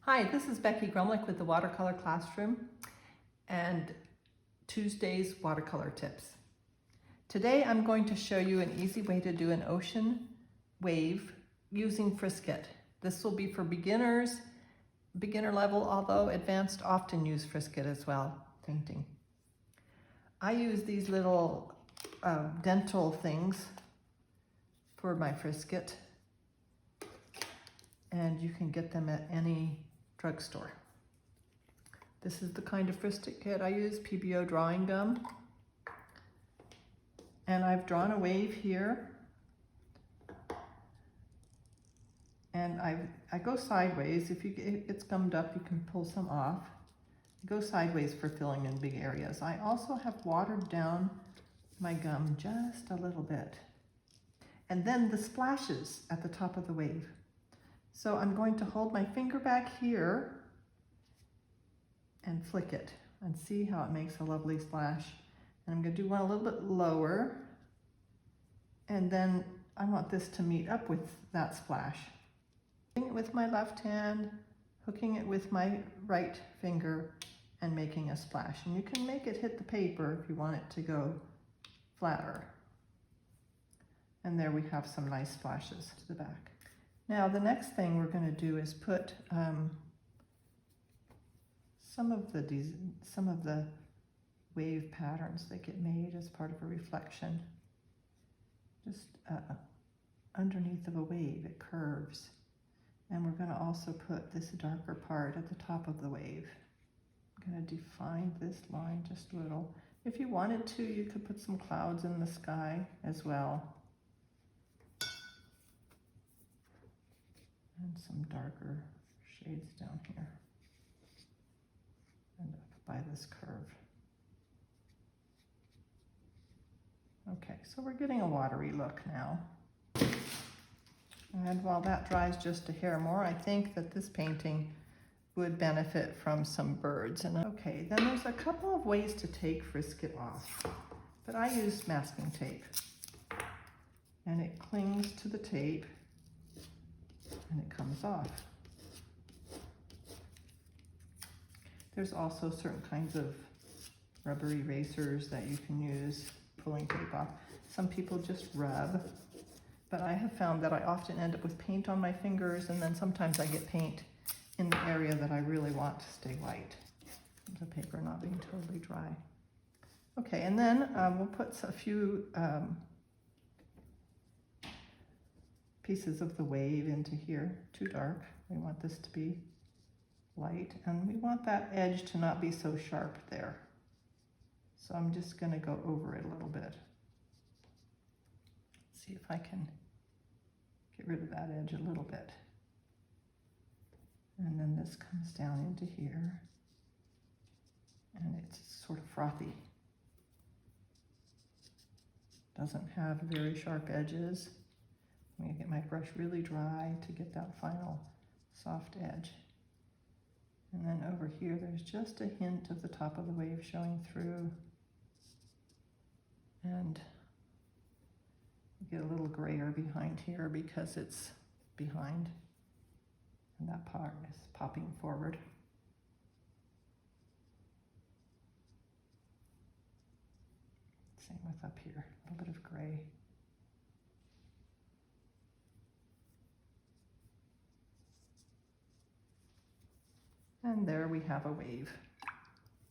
Hi, this is Becky Gromlich with the Watercolor Classroom and Tuesday's watercolor tips. Today I'm going to show you an easy way to do an ocean wave using Frisket. This will be for beginners, beginner level, although advanced often use Frisket as well, painting. I use these little dental things for my Frisket, and you can get them at any drugstore. This is the kind of Frisket kit I use, PBO drawing gum. And I've drawn a wave here. And I go sideways. If it's gummed up, you can pull some off. Go sideways for filling in big areas. I also have watered down my gum just a little bit. And then the splashes at the top of the wave. So I'm going to hold my finger back here and flick it and see how it makes a lovely splash. And I'm going to do one a little bit lower, and then I want this to meet up with that splash. Hooking it with my left hand, hooking it with my right finger, and making a splash. And you can make it hit the paper if you want it to go flatter. And there we have some nice splashes to the back. Now the next thing we're going to do is put some of the wave patterns that get made as part of a reflection just underneath of a wave. It curves, and we're going to also put this darker part at the top of the wave. I'm going to define this line just a little. If you wanted to, you could put some clouds in the sky as well, and some darker shades down here and up by this curve. Okay, so we're getting a watery look now. And while that dries just a hair more, I think that this painting would benefit from some birds. And okay, then there's a couple of ways to take Frisket off, but I use masking tape. And it clings to the tape and it comes off. There's also certain kinds of rubber erasers that you can use pulling tape off. Some people just rub, but I have found that I often end up with paint on my fingers, and then sometimes I get paint in the area that I really want to stay white, the paper not being totally dry. Okay, and then we'll put a few pieces of the wave into here. Too dark. We want this to be light, and we want that edge to not be so sharp there. So I'm just going to go over it a little bit. See if I can get rid of that edge a little bit. And then this comes down into here, and it's sort of frothy. Doesn't have very sharp edges. I'm going to get my brush really dry to get that final soft edge. And then over here, there's just a hint of the top of the wave showing through. And get a little grayer behind here because it's behind, and that part is popping forward. Same with up here, a little bit of gray. And there we have a wave.